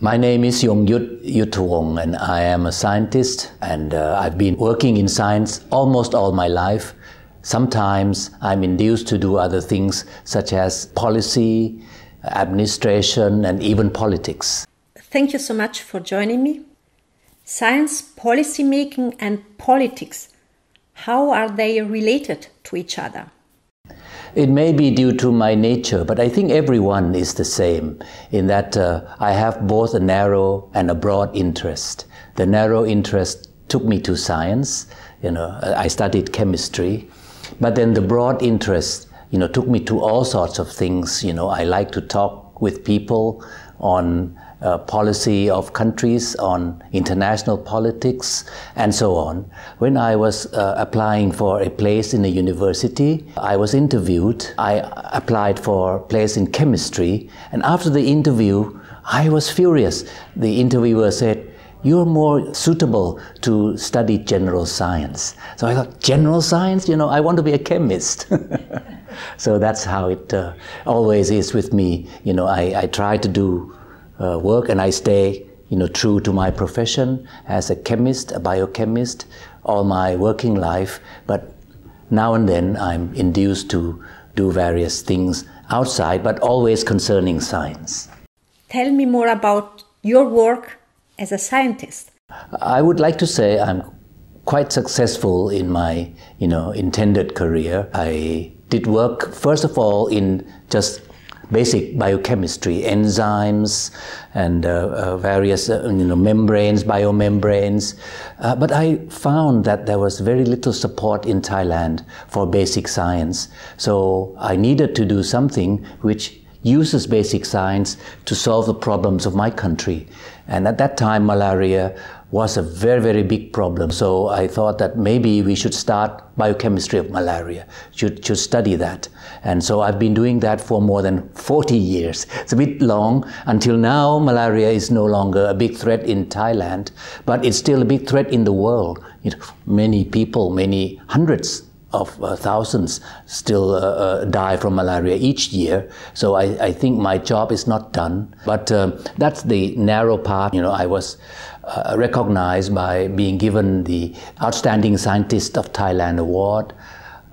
My name is Yongyuth Yuthavong, and I am a scientist, and I've been working in science almost all my life. Sometimes I'm induced to do other things such as policy, administration, and even politics. Thank you so much for joining me. Science, policy making, and politics, how are they related to each other? It may be due to my nature, but I think everyone is the same in that I have both a narrow and a broad interest. The narrow interest took me to science. I studied chemistry, but then the broad interest, took me to all sorts of things. I like to talk with people on policy of countries, on international politics, and so on. When I was applying for a place in a university, I was interviewed. I applied for a place in chemistry, and after the interview, I was furious. The interviewer said, "You're more suitable to study general science." So I thought, general science? I want to be a chemist. So that's how it always is with me. I try to do work, and I stay, true to my profession as a chemist, a biochemist, all my working life. But now and then I'm induced to do various things outside, but always concerning science. Tell me more about your work as a scientist. I would like to say I'm quite successful in my, intended career. I did work, first of all, in just basic biochemistry, enzymes and various membranes, biomembranes. But I found that there was very little support in Thailand for basic science. So I needed to do something which uses basic science to solve the problems of my country. And at that time, malaria was a very, very big problem. So I thought that maybe we should start biochemistry of malaria, should study that. And so I've been doing that for more than 40 years. It's a bit long. Until now, malaria is no longer a big threat in Thailand, but it's still a big threat in the world. Many people, many hundreds of thousands still die from malaria each year. So I think my job is not done. But that's the narrow part. I was recognized by being given the Outstanding Scientist of Thailand award.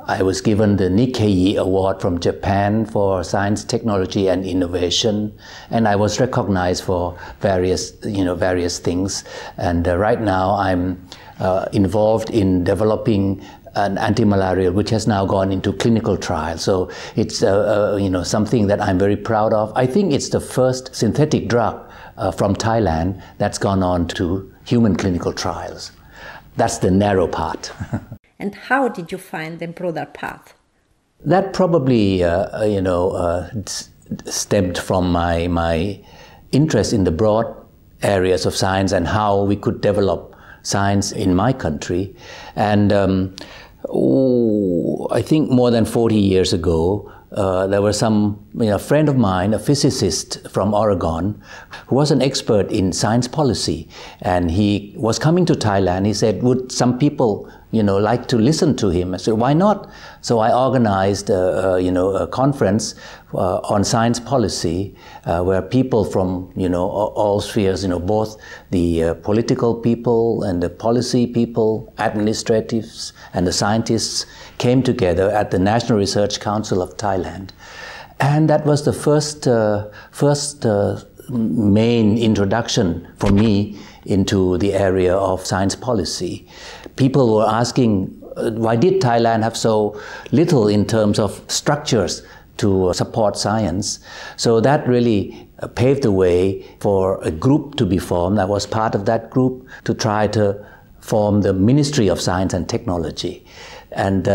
I was given the Nikkei award from Japan for science, technology, and innovation. And I was recognized for various things. And right now I'm involved in developing an antimalarial, which has now gone into clinical trials. So it's something that I'm very proud of. I think it's the first synthetic drug from Thailand that's gone on to human clinical trials. That's the narrow part. And how did you find the broader path? That probably stemmed from my interest in the broad areas of science and how we could develop science in my country. And I think more than 40 years ago, there was some friend of mine, a physicist from Oregon, who was an expert in science policy. And he was coming to Thailand. He said, would some people like to listen to him? I said, why not? So I organized a conference on science policy where people from all spheres, both the political people and the policy people, administratives and the scientists came together at the National Research Council of Thailand. And that was the first main introduction for me into the area of science policy. People were asking, why did Thailand have so little in terms of structures to support science? So that really paved the way for a group to be formed. I was part of that group to try to form the Ministry of Science and Technology. And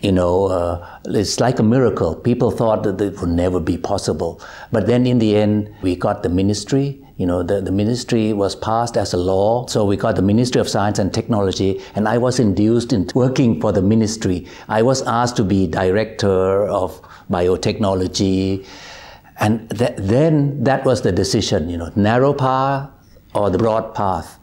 it's like a miracle. People thought that it would never be possible. But then in the end, we got the ministry. The ministry was passed as a law. So we got the Ministry of Science and Technology, and I was induced in working for the ministry. I was asked to be director of biotechnology. And then that was the decision, narrow path or the broad path.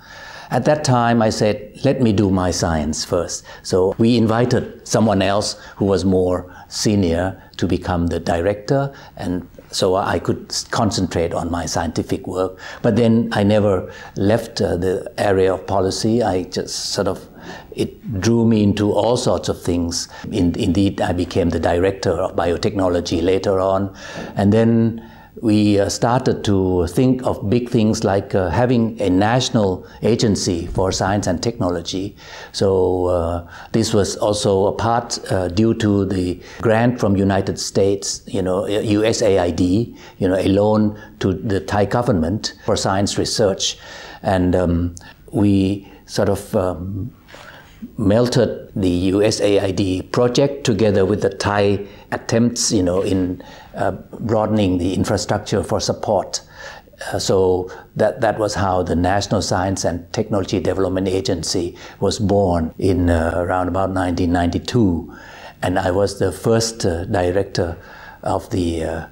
At that time, I said, let me do my science first. So we invited someone else who was more senior to become the director, and so I could concentrate on my scientific work. But then I never left the area of policy. I just sort of, it drew me into all sorts of things. Indeed, I became the director of biotechnology later on. And then we started to think of big things like having a national agency for science and technology. So this was also a part due to the grant from United States, USAID, a loan to the Thai government for science research. And we sort of melted the USAID project together with the Thai attempts, in broadening the infrastructure for support. So that was how the National Science and Technology Development Agency was born in around about 1992. And I was the first director of the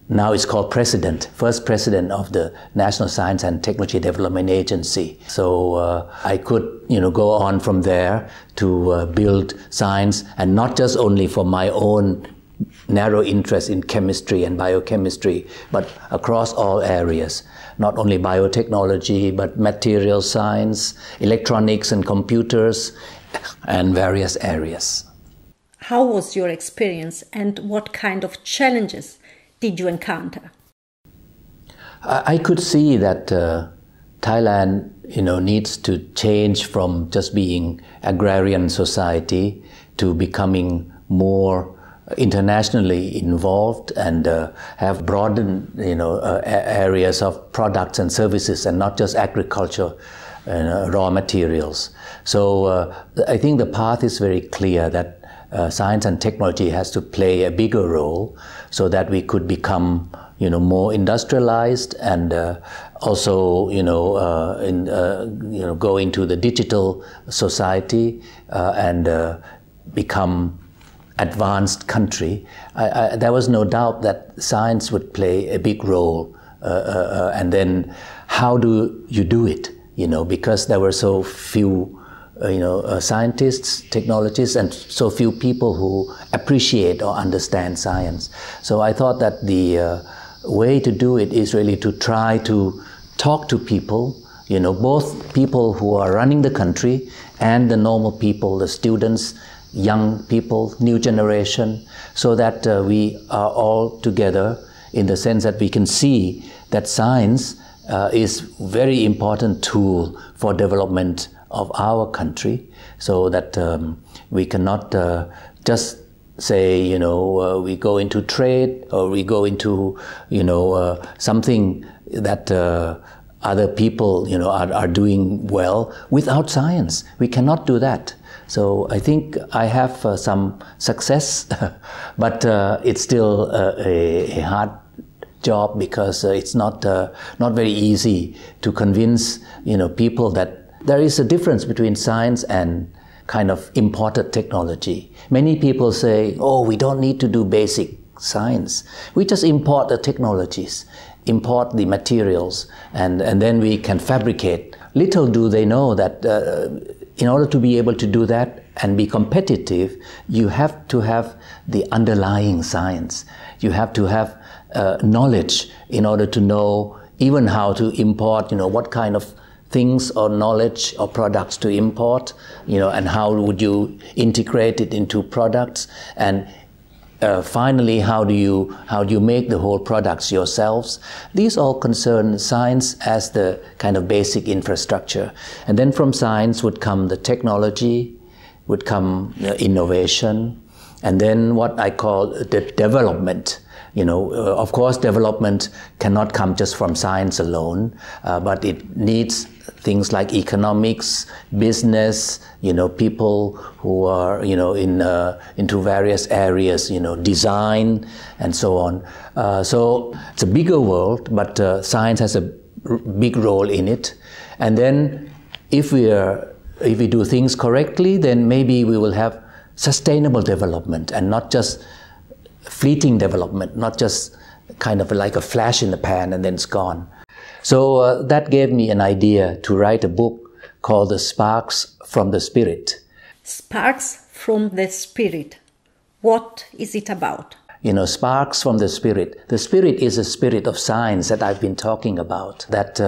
now it's called first president of the National Science and Technology Development Agency. So I could, go on from there to build science, and not just only for my own narrow interest in chemistry and biochemistry, but across all areas. Not only biotechnology, but material science, electronics and computers, and various areas. How was your experience, and what kind of challenges did you encounter? I could see that Thailand, needs to change from just being agrarian society to becoming more internationally involved and have broadened, areas of products and services, and not just agriculture and raw materials. So I think the path is very clear that science and technology has to play a bigger role so that we could become, more industrialized, and also, go into the digital society and become advanced country. There was no doubt that science would play a big role. And then how do you do it? Because there were so few scientists, technologists, and so few people who appreciate or understand science. So I thought that the way to do it is really to try to talk to people, both people who are running the country and the normal people, the students, young people, new generation, so that we are all together in the sense that we can see that science is a very important tool for development of our country, so that we cannot just say, we go into trade, or we go into, something that other people, are doing well without science. We cannot do that. So I think I have some success, but it's still a hard job, because it's not very easy to convince, people that there is a difference between science and kind of imported technology. Many people say, oh, we don't need to do basic science. We just import the technologies, import the materials, and then we can fabricate. Little do they know that in order to be able to do that and be competitive, you have to have the underlying science. You have to have knowledge in order to know even how to import, what kind of things or knowledge or products to import, and how would you integrate it into products, and finally, how do you make the whole products yourselves? These all concern science as the kind of basic infrastructure. And then from science would come the technology, would come innovation, and then what I call the development. Of course, development cannot come just from science alone, but it needs things like economics, business, people who are, into various areas, design, and so on. So it's a bigger world, but science has a big role in it. And then if we do things correctly, then maybe we will have sustainable development, and not just fleeting development, not just kind of like a flash in the pan and then it's gone. So that gave me an idea to write a book called The Sparks from the Spirit. Sparks from the Spirit. What is it about? sparks from the spirit. The spirit is a spirit of science that I've been talking about, that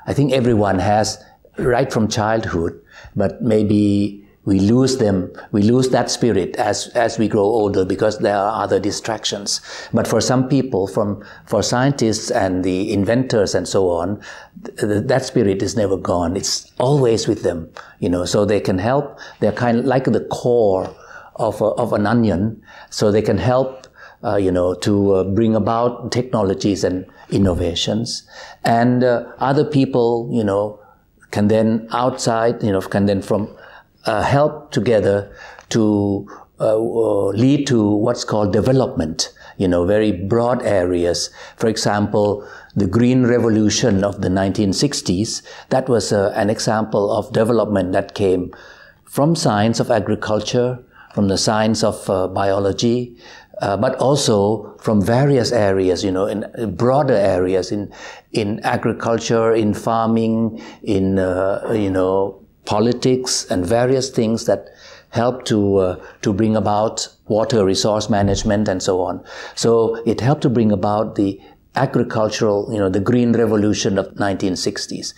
I think everyone has right from childhood, but maybe we lose that spirit as we grow older because there are other distractions. But for some people, for scientists and the inventors and so on, that spirit is never gone. It's always with them, so they can help. They're kind of like the core of an onion, so they can help, to bring about technologies and innovations. And other people, can then help together to lead to what's called development, very broad areas. For example, the Green Revolution of the 1960s, that was an example of development that came from science of agriculture, from the science of biology, but also from various areas, in broader areas, in agriculture, in farming, in, politics and various things that help to bring about water resource management and so on. So it helped to bring about the agricultural, the Green Revolution of 1960s.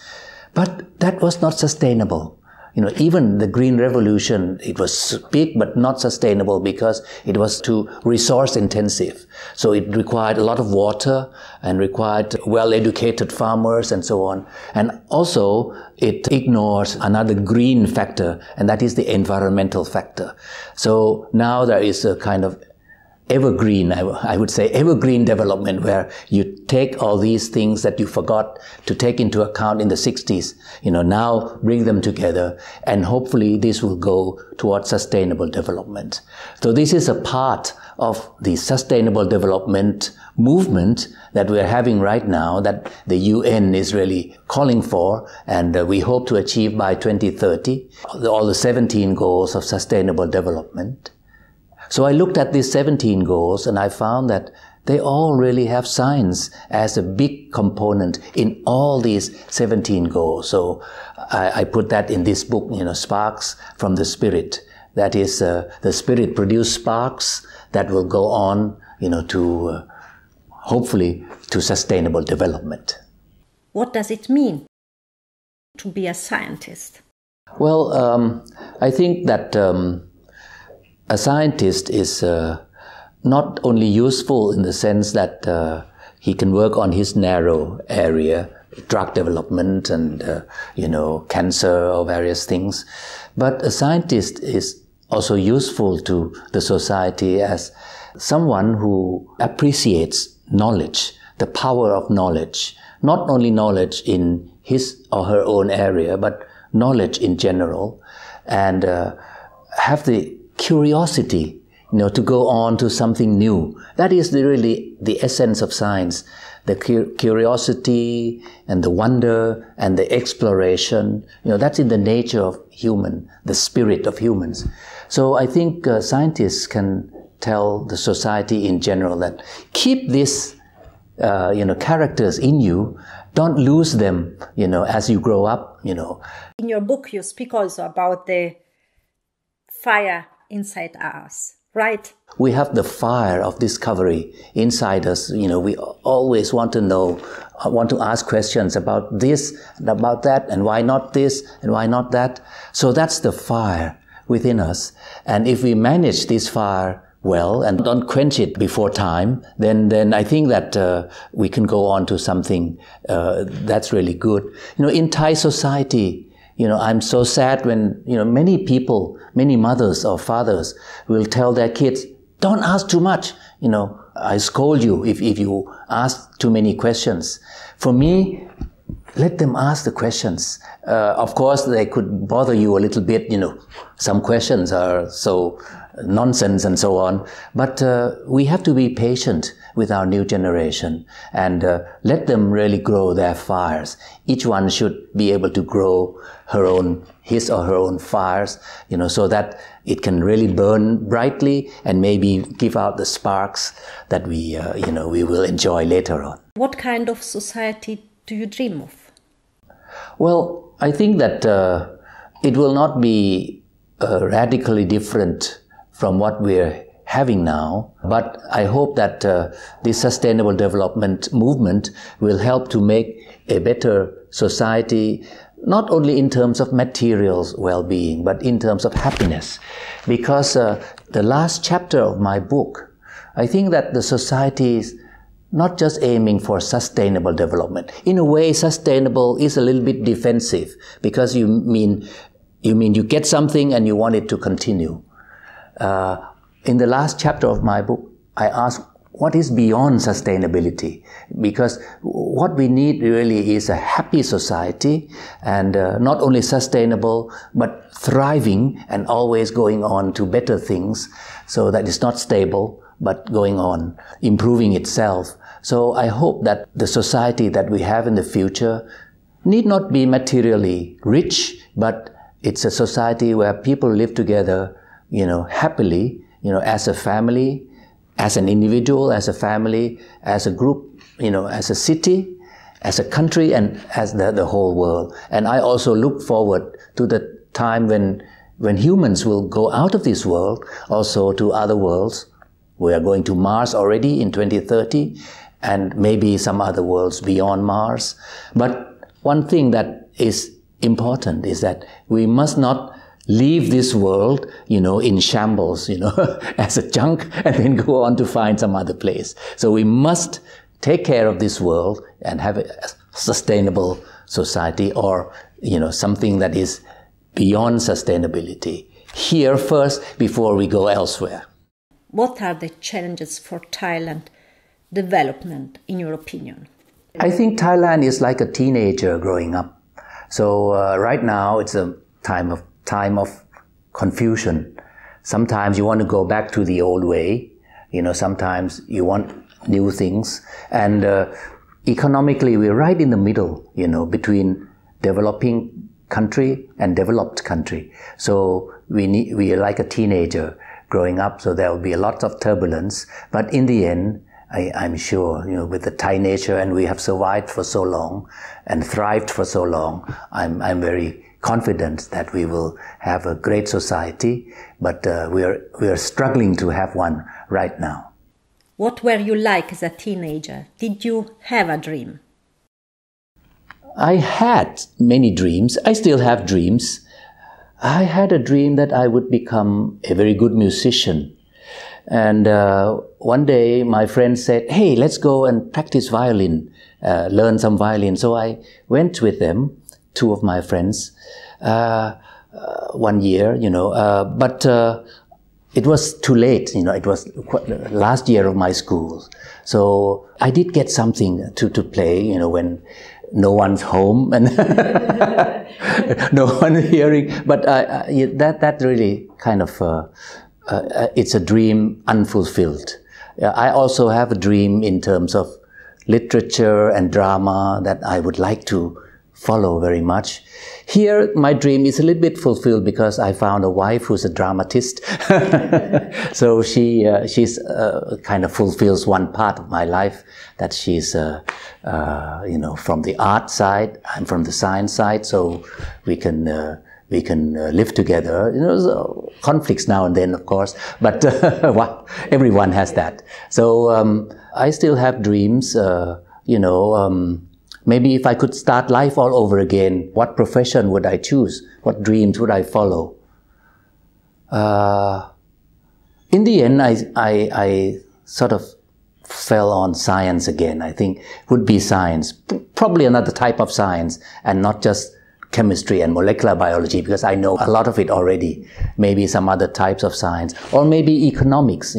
But that was not sustainable. Even the Green Revolution, it was big but not sustainable because it was too resource intensive. So it required a lot of water and required well-educated farmers and so on. And also it ignores another green factor, and that is the environmental factor. So now there is a kind of evergreen, I would say evergreen development, where you take all these things that you forgot to take into account in the 60s, now bring them together, and hopefully this will go towards sustainable development. So this is a part of the sustainable development movement that we're having right now, that the UN is really calling for, and we hope to achieve by 2030, all the 17 goals of sustainable development. So I looked at these 17 goals and I found that they all really have science as a big component in all these 17 goals. So I put that in this book, Sparks from the Spirit. That is, the Spirit produced sparks that will go on, to hopefully to sustainable development. What does it mean to be a scientist? Well, I think that a scientist is not only useful in the sense that he can work on his narrow area, drug development and, cancer or various things, but a scientist is also useful to the society as someone who appreciates knowledge, the power of knowledge, not only knowledge in his or her own area, but knowledge in general, and have the curiosity, to go on to something new. That is really the essence of science, the curiosity and the wonder and the exploration. That's in the nature of human, the spirit of humans. So I think scientists can tell the society in general that keep these, characters in you. Don't lose them, as you grow up, In your book, you speak also about the fire inside us, right? We have the fire of discovery inside us. We always want to know, want to ask questions about this, and about that, and why not this, and why not that. So that's the fire within us. And if we manage this fire well and don't quench it before time, then I think that we can go on to something that's really good. In Thai society, I'm so sad when, many people, many mothers or fathers will tell their kids, don't ask too much. I scold you if you ask too many questions. For me, let them ask the questions. Of course, they could bother you a little bit, some questions are so nonsense and so on. But we have to be patient with our new generation and let them really grow their fires. Each one should be able to grow his or her own fires, so that it can really burn brightly and maybe give out the sparks that we will enjoy later on. What kind of society do you dream of? Well, I think that it will not be radically different from what we're having now. But I hope that this sustainable development movement will help to make a better society, not only in terms of material well-being, but in terms of happiness. Because the last chapter of my book, I think that the society is not just aiming for sustainable development. In a way, sustainable is a little bit defensive, because you mean you get something and you want it to continue. In the last chapter of my book, I ask, what is beyond sustainability? Because what we need really is a happy society, and not only sustainable, but thriving and always going on to better things, so that it's not stable, but going on, improving itself. So I hope that the society that we have in the future need not be materially rich, but it's a society where people live together, happily, as a family, as an individual, as a family, as a group, as a city, as a country, and as the whole world. And I also look forward to the time when humans will go out of this world, also to other worlds. We are going to Mars already in 2030, and maybe some other worlds beyond Mars. But one thing that is important is that we must not leave this world, in shambles, as a junk, and then go on to find some other place. So we must take care of this world and have a sustainable society, or, something that is beyond sustainability here first before we go elsewhere. What are the challenges for Thailand development, in your opinion? I think Thailand is like a teenager growing up. So right now it's a time of confusion. Sometimes you want to go back to the old way. Sometimes you want new things. And economically, we're right in the middle, between developing country and developed country. So we are like a teenager growing up. So there will be a lot of turbulence. But in the end, I'm sure, with the Thai nature, and we have survived for so long and thrived for so long, I'm very confident that we will have a great society, but we are struggling to have one right now. What were you like as a teenager? Did you have a dream? I had many dreams. I still have dreams. I had a dream that I would become a very good musician. And one day my friend said, hey, let's go and practice violin, learn some violin. So I went with them, two of my friends, 1 year, but it was too late, it was last year of my school. So I did get something to play, when no one's home and no one hearing. But that really kind of, it's a dream unfulfilled. I also have a dream in terms of literature and drama that I would like to follow very much. Here, my dream is a little bit fulfilled because I found a wife who's a dramatist. So she's kind of fulfills one part of my life, that she's from the art side, I'm from the science side, so we can live together. So conflicts now and then, of course, but well, everyone has that. So I still have dreams, maybe if I could start life all over again, what profession would I choose? What dreams would I follow? In the end, I sort of fell on science again. I think would be science, probably another type of science, and not just chemistry and molecular biology, because I know a lot of it already. Maybe some other types of science, or maybe economics,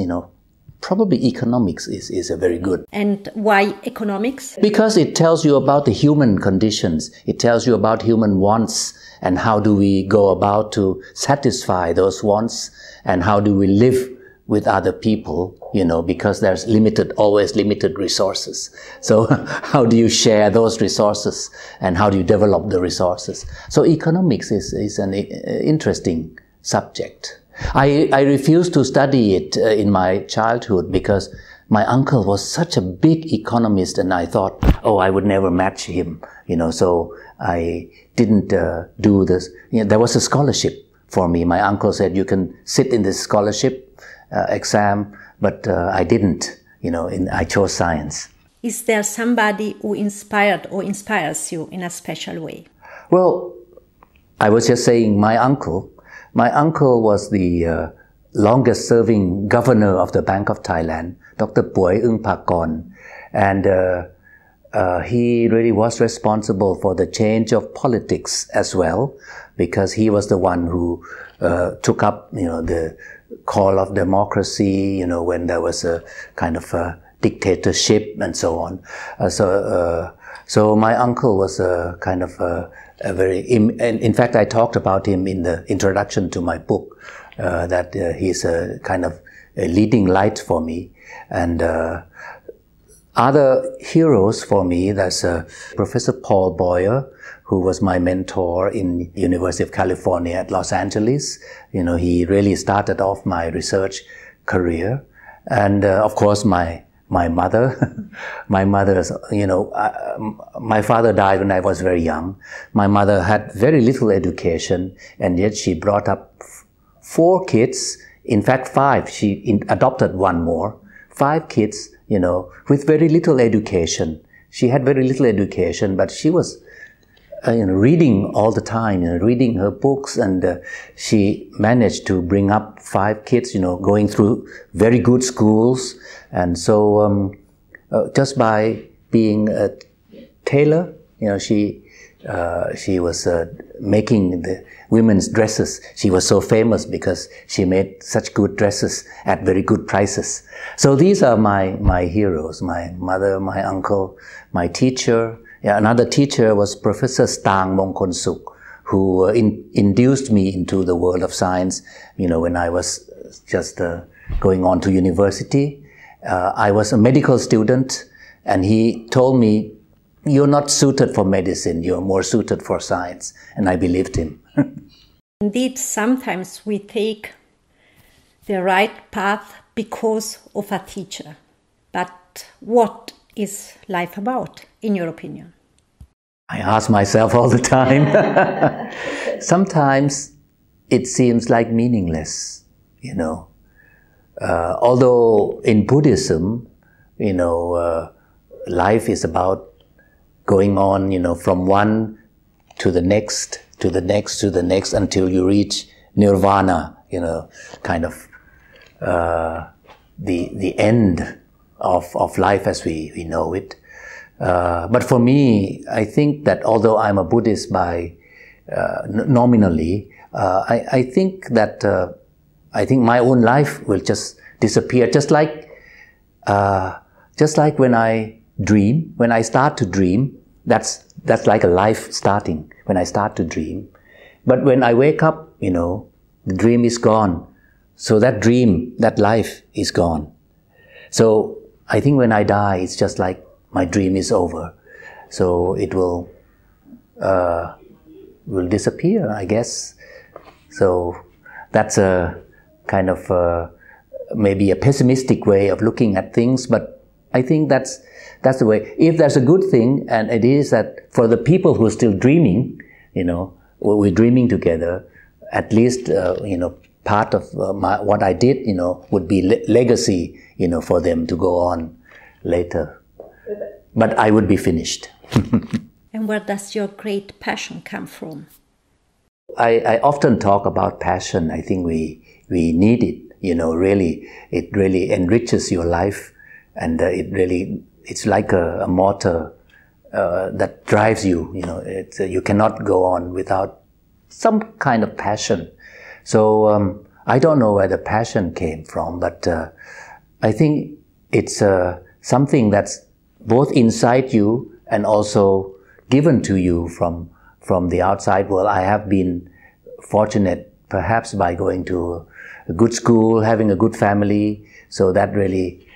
Probably economics is a very good. And why economics? Because it tells you about the human conditions. It tells you about human wants, and how do we go about to satisfy those wants, and how do we live with other people, because there's always limited resources. So how do you share those resources, and how do you develop the resources? So economics is an interesting subject. I refused to study it in my childhood because my uncle was such a big economist, and I thought, oh, I would never match him, so I didn't do this. There was a scholarship for me. My uncle said, you can sit in this scholarship exam, but I didn't. I chose science. Is there somebody who inspired or inspires you in a special way? Well, I was just saying my uncle. My uncle was the longest serving governor of the Bank of Thailand, Dr. Poi Ung Pakon. And he really was responsible for the change of politics as well, because he was the one who took up, the call of democracy, when there was a kind of a dictatorship and so on. So my uncle was a kind of a very, in fact, I talked about him in the introduction to my book, that he's a kind of a leading light for me. And other heroes for me, there's Professor Paul Boyer, who was my mentor in University of California at Los Angeles. He really started off my research career. And of course, my mother, my mother's, my father died when I was very young. My mother had very little education, and yet she brought up 4 kids, in fact 5, she adopted 1 more, 5 kids, with very little education. She had very little education, but she was reading all the time, reading her books, and she managed to bring up 5 kids, going through very good schools. And so just by being a tailor, she was making the women's dresses. She was so famous because she made such good dresses at very good prices. So these are my heroes, my mother, my uncle, my teacher. Yeah, another teacher was Professor Stang Mongkonsuk, who induced me into the world of science, when I was just going on to university. I was a medical student, and he told me, "You're not suited for medicine, you're more suited for science." And I believed him. Indeed, sometimes we take the right path because of a teacher. But what is life about, in your opinion? I ask myself all the time. Sometimes it seems like meaningless, although in Buddhism, life is about going on, from one to the next, to the next, to the next, until you reach nirvana, kind of the end of life as we know it. But for me, I think that although I'm a Buddhist by nominally, I think that my own life will just disappear, just like when I dream. When I start to dream, that's like a life starting when I start to dream. But when I wake up, the dream is gone. So that dream, that life is gone. So I think when I die, it's just like my dream is over. So it will disappear, I guess. So that's a kind of maybe a pessimistic way of looking at things, but I think that's the way. If there's a good thing, and it is that for the people who are still dreaming, we're dreaming together, at least, part of what I did, would be legacy, for them to go on later. But I would be finished. And where does your great passion come from? I often talk about passion. I think we need it, really. It really enriches your life, and it's like a motor that drives you. You cannot go on without some kind of passion. So I don't know where the passion came from, but I think it's something that's both inside you and also given to you from the outside world. I have been fortunate, perhaps by going to a good school, having a good family, so that really,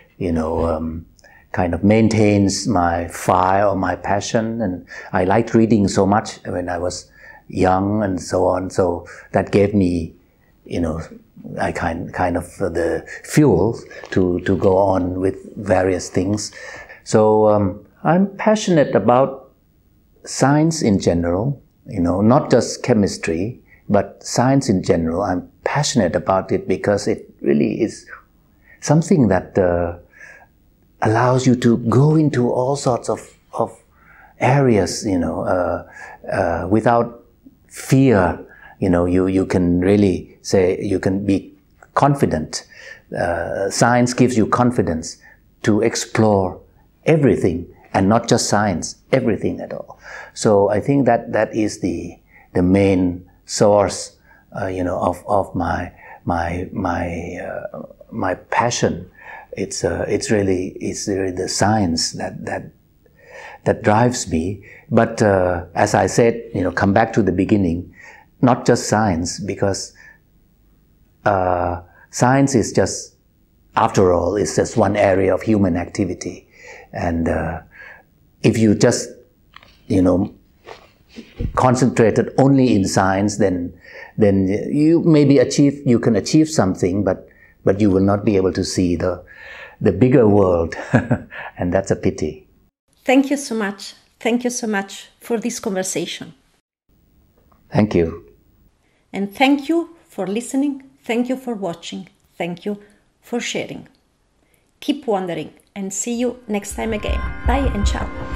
kind of maintains my fire or my passion. And I liked reading so much when I was young and so on. So that gave me, I kind of the fuel to go on with various things. So I'm passionate about science in general, not just chemistry, but science in general. I'm passionate about it because it really is something that allows you to go into all sorts of areas, without fear. You can really say, you can be confident. Science gives you confidence to explore everything, and not just science, everything at all. So I think that is the main source, of my passion. It's really the science that drives me. But as I said, come back to the beginning, not just science, because science is just, after all, it's just one area of human activity. And if you just, concentrated only in science, then you you can achieve something, but you will not be able to see the bigger world. And that's a pity. Thank you so much. Thank you so much for this conversation. Thank you. And thank you for listening. Thank you for watching. Thank you for sharing. Keep wondering, and see you next time again. Bye and ciao.